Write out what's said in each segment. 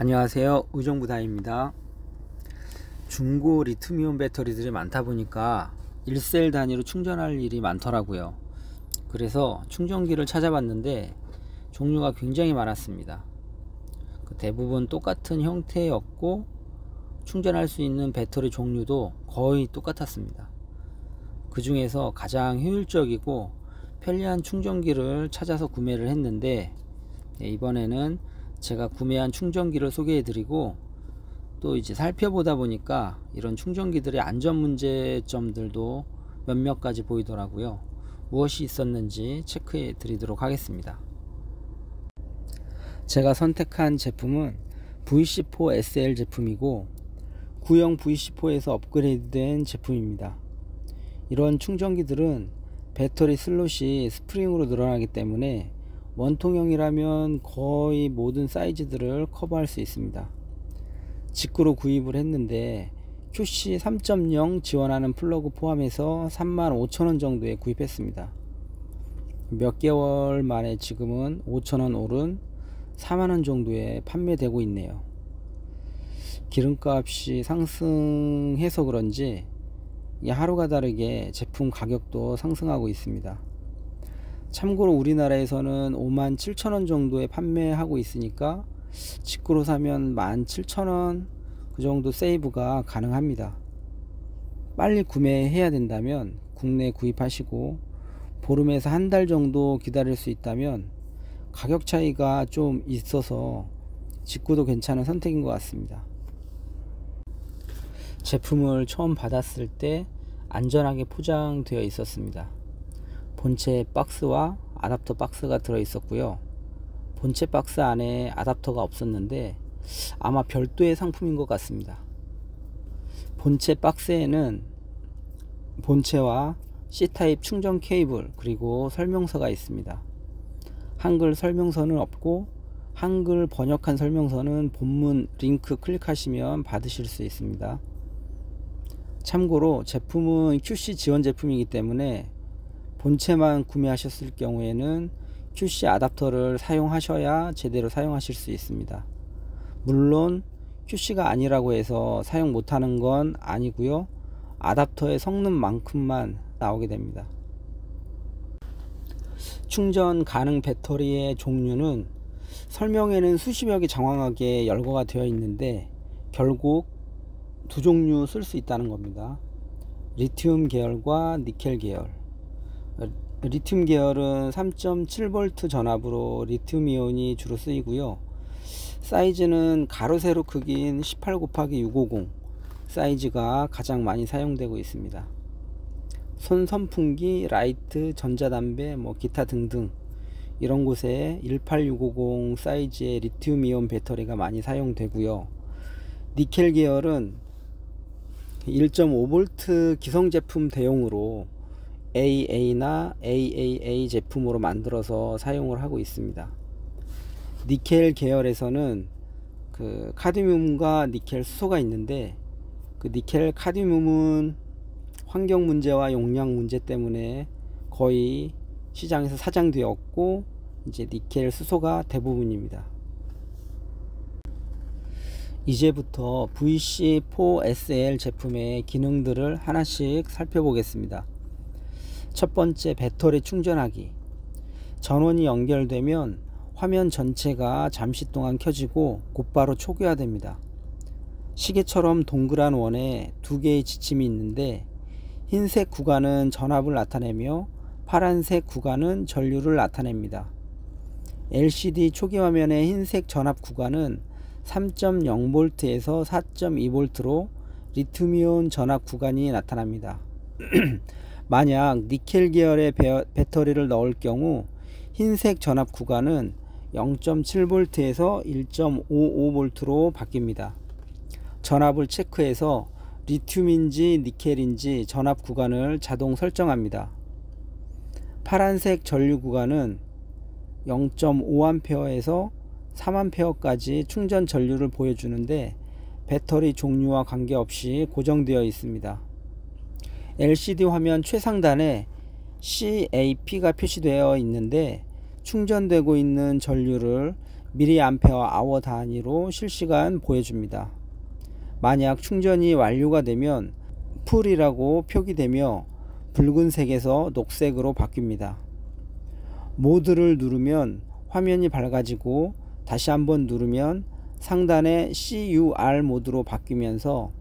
안녕하세요, 의정부다입니다. 중고 리튬이온 배터리들이 많다 보니까 1셀 단위로 충전할 일이 많더라고요. 그래서 충전기를 찾아봤는데 종류가 굉장히 많았습니다. 대부분 똑같은 형태였고 충전할 수 있는 배터리 종류도 거의 똑같았습니다. 그 중에서 가장 효율적이고 편리한 충전기를 찾아서 구매를 했는데, 이번에는 제가 구매한 충전기를 소개해 드리고, 또 이제 살펴보다 보니까 이런 충전기들의 안전 문제점들도 몇몇 가지 보이더라고요. 무엇이 있었는지 체크해 드리도록 하겠습니다. 제가 선택한 제품은 VC4SL 제품이고, 구형 VC4에서 업그레이드된 제품입니다. 이런 충전기들은 배터리 슬롯이 스프링으로 늘어나기 때문에 원통형이라면 거의 모든 사이즈들을 커버할 수 있습니다. 직구로 구입을 했는데 QC 3.0 지원하는 플러그 포함해서 35,000원 정도에 구입했습니다. 몇 개월 만에 지금은 5,000원 오른 4만원 정도에 판매되고 있네요. 기름값이 상승해서 그런지 하루가 다르게 제품 가격도 상승하고 있습니다. 참고로 우리나라에서는 57,000원 정도에 판매하고 있으니까 직구로 사면 17,000원 그 정도 세이브가 가능합니다. 빨리 구매해야 된다면 국내 구입하시고, 보름에서 한 달 정도 기다릴 수 있다면 가격 차이가 좀 있어서 직구도 괜찮은 선택인 것 같습니다. 제품을 처음 받았을 때 안전하게 포장되어 있었습니다. 본체 박스와 아답터 박스가 들어 있었고요. 본체 박스 안에 아답터가 없었는데 아마 별도의 상품인 것 같습니다. 본체 박스에는 본체와 C타입 충전 케이블 그리고 설명서가 있습니다. 한글 설명서는 없고, 한글 번역한 설명서는 본문 링크 클릭하시면 받으실 수 있습니다. 참고로 제품은 QC 지원 제품이기 때문에 본체만 구매하셨을 경우에는 QC 아답터를 사용하셔야 제대로 사용하실 수 있습니다. 물론 QC가 아니라고 해서 사용 못하는 건 아니고요. 아답터의 성능만큼만 나오게 됩니다. 충전 가능 배터리의 종류는 설명에는 수십여 개 장황하게 열거가 되어 있는데 결국 두 종류 쓸 수 있다는 겁니다. 리튬 계열과 니켈 계열. 리튬 계열은 3.7V 전압으로 리튬 이온이 주로 쓰이고요. 사이즈는 가로 세로 크기인 18×650 사이즈가 가장 많이 사용되고 있습니다. 손 선풍기, 라이트, 전자담배, 기타 등등 이런 곳에 18650 사이즈의 리튬 이온 배터리가 많이 사용되고요. 니켈 계열은 1.5V 기성 제품 대용으로 AA나 AAA 제품으로 만들어서 사용을 하고 있습니다. 니켈 계열에서는 카드뮴과 니켈 수소가 있는데, 니켈 카드뮴은 환경 문제와 용량 문제 때문에 거의 시장에서 사장되었고, 이제 니켈 수소가 대부분입니다. 이제부터 VC4SL 제품의 기능들을 하나씩 살펴보겠습니다. 첫 번째, 배터리 충전하기. 전원이 연결되면 화면 전체가 잠시 동안 켜지고 곧바로 초기화됩니다. 시계처럼 동그란 원에 두 개의 지침이 있는데, 흰색 구간은 전압을 나타내며 파란색 구간은 전류를 나타냅니다. LCD 초기 화면의 흰색 전압 구간은 3.0V에서 4.2V로 리튬이온 전압 구간이 나타납니다. 만약 니켈 계열의 배터리를 넣을 경우 흰색 전압 구간은 0.7V에서 1.55V로 바뀝니다. 전압을 체크해서 리튬인지 니켈인지 전압 구간을 자동 설정합니다. 파란색 전류 구간은 0.5A에서 3A까지 충전 전류를 보여주는데 배터리 종류와 관계없이 고정되어 있습니다. LCD 화면 최상단에 CAP가 표시되어 있는데 충전되고 있는 전류를 mAh 단위로 실시간 보여줍니다. 만약 충전이 완료가 되면 풀이라고 표기되며 붉은색에서 녹색으로 바뀝니다. 모드를 누르면 화면이 밝아지고 다시 한번 누르면 상단의 CUR 모드로 바뀌면서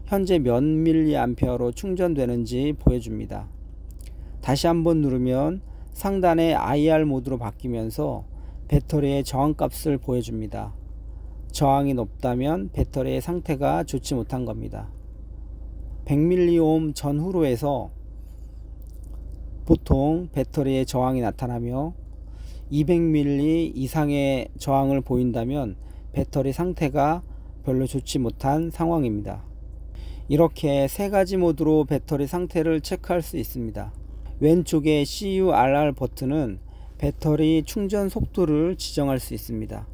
현재 몇 mAh로 충전되는지 보여줍니다. 다시 한번 누르면 상단의 IR 모드로 바뀌면서 배터리의 저항값을 보여줍니다. 저항이 높다면 배터리의 상태가 좋지 못한 겁니다. 100mAh 전후로 해서 보통 배터리의 저항이 나타나며 200mAh 이상의 저항을 보인다면 배터리 상태가 별로 좋지 못한 상황입니다. 이렇게 세 가지 모드로 배터리 상태를 체크할 수 있습니다. 왼쪽의 CURR 버튼은 배터리 충전 속도를 지정할 수 있습니다.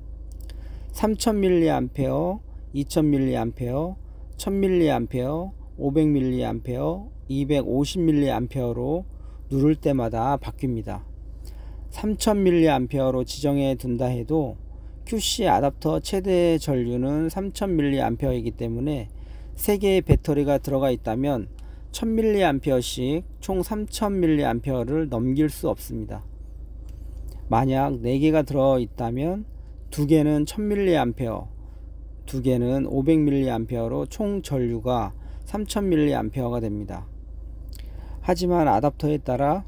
3000mAh, 2000mAh, 1000mAh, 500mAh, 250mAh로 누를 때마다 바뀝니다. 3000mAh로 지정해 둔다 해도 QC 아답터 최대 전류는 3000mAh이기 때문에 3개의 배터리가 들어가 있다면 1000mAh씩 총 3000mAh를 넘길 수 없습니다. 만약 4개가 들어 있다면 2개는 1000mAh, 2개는 500mAh로 총 전류가 3000mAh가 됩니다. 하지만 아답터에 따라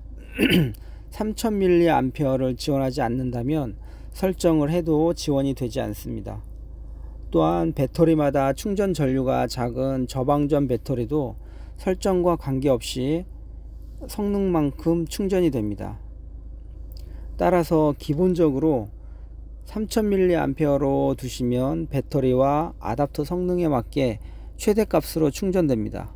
3000mAh를 지원하지 않는다면 설정을 해도 지원이 되지 않습니다. 또한 배터리마다 충전 전류가 작은 저방전 배터리도 설정과 관계없이 성능만큼 충전이 됩니다. 따라서 기본적으로 3000mAh로 두시면 배터리와 아답터 성능에 맞게 최대값으로 충전됩니다.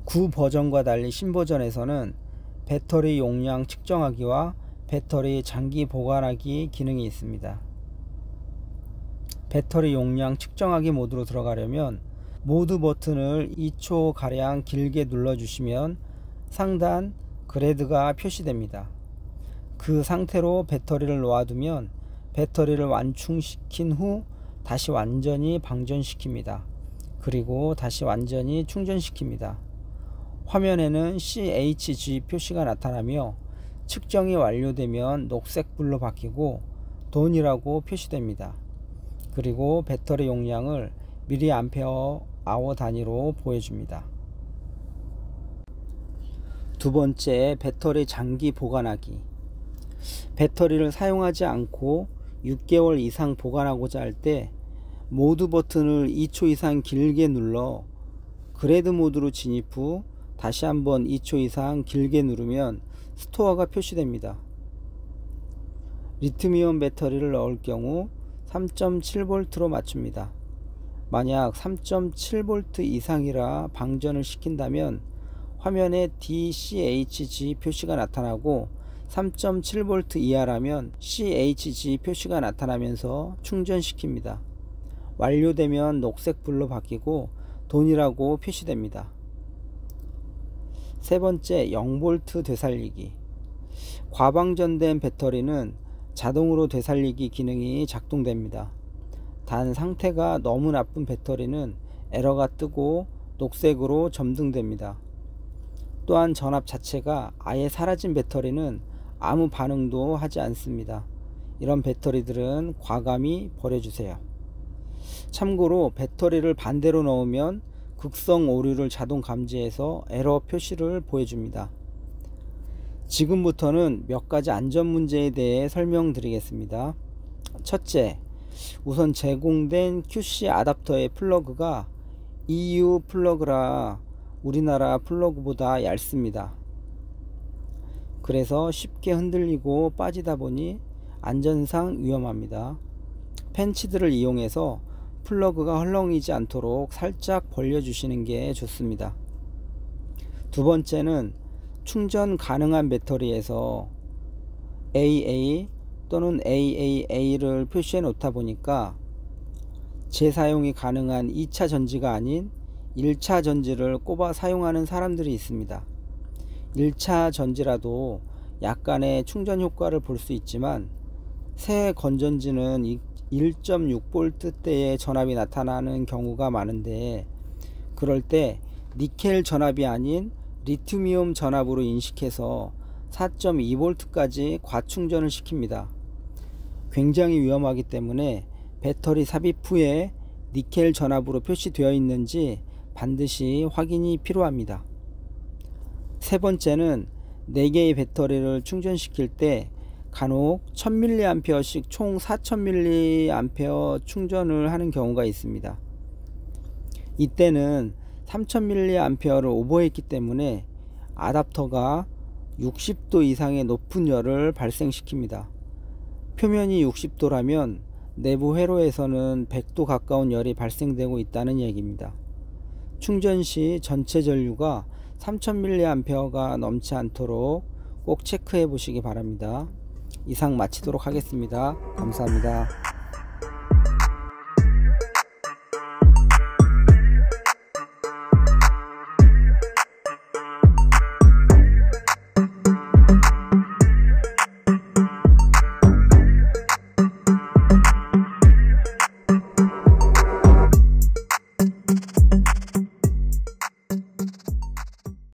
구 버전과 달리 신버전에서는 배터리 용량 측정하기와 배터리 장기 보관하기 기능이 있습니다. 배터리 용량 측정하기 모드로 들어가려면 모드 버튼을 2초가량 길게 눌러주시면 상단 그레드가 표시됩니다. 그 상태로 배터리를 놓아두면 배터리를 완충시킨 후 다시 완전히 방전시킵니다. 그리고 다시 완전히 충전시킵니다. 화면에는 CHG 표시가 나타나며 측정이 완료되면 녹색불로 바뀌고 돈이라고 표시됩니다. 그리고 배터리 용량을 mAh 단위로 보여줍니다. 두 번째, 배터리 장기 보관하기. 배터리를 사용하지 않고 6개월 이상 보관하고자 할 때 모드 버튼을 2초 이상 길게 눌러 그레드 모드로 진입 후 다시 한번 2초 이상 길게 누르면 스토어가 표시됩니다. 리튬이온 배터리를 넣을 경우 3.7V로 맞춥니다. 만약 3.7V 이상이라 방전을 시킨다면 화면에 DCHG 표시가 나타나고 3.7V 이하라면 CHG 표시가 나타나면서 충전시킵니다. 완료되면 녹색불로 바뀌고 돈이라고 표시됩니다. 세 번째, 0V 되살리기. 과방전된 배터리는 자동으로 되살리기 기능이 작동됩니다. 단 상태가 너무 나쁜 배터리는 에러가 뜨고 녹색으로 점등됩니다. 또한 전압 자체가 아예 사라진 배터리는 아무 반응도 하지 않습니다. 이런 배터리들은 과감히 버려주세요. 참고로 배터리를 반대로 넣으면 극성 오류를 자동 감지해서 에러 표시를 보여줍니다. 지금부터는 몇 가지 안전 문제에 대해 설명드리겠습니다. 첫째, 우선 제공된 QC 아답터의 플러그가 EU 플러그라 우리나라 플러그보다 얇습니다. 그래서 쉽게 흔들리고 빠지다 보니 안전상 위험합니다. 펜치들을 이용해서 플러그가 헐렁이지 않도록 살짝 벌려주시는 게 좋습니다. 두 번째는 충전 가능한 배터리에서 AA 또는 AAA를 표시해 놓다 보니까 재사용이 가능한 2차 전지가 아닌 1차 전지를 꼽아 사용하는 사람들이 있습니다. 1차 전지라도 약간의 충전 효과를 볼 수 있지만 새 건전지는 1.6V대의 전압이 나타나는 경우가 많은데, 그럴 때 니켈 전압이 아닌 리튬이온 전압으로 인식해서 4.2V까지 과충전을 시킵니다. 굉장히 위험하기 때문에 배터리 삽입 후에 니켈 전압으로 표시되어 있는지 반드시 확인이 필요합니다. 세 번째는 4개의 배터리를 충전시킬 때 간혹 1000mAh씩 총 4000mA 충전을 하는 경우가 있습니다. 이때는 3000mA를 오버했기 때문에 아답터가 60도 이상의 높은 열을 발생시킵니다. 표면이 60도라면 내부 회로에서는 100도 가까운 열이 발생되고 있다는 얘기입니다. 충전 시 전체 전류가 3000mA가 넘지 않도록 꼭 체크해 보시기 바랍니다. 이상 마치도록 하겠습니다. 감사합니다.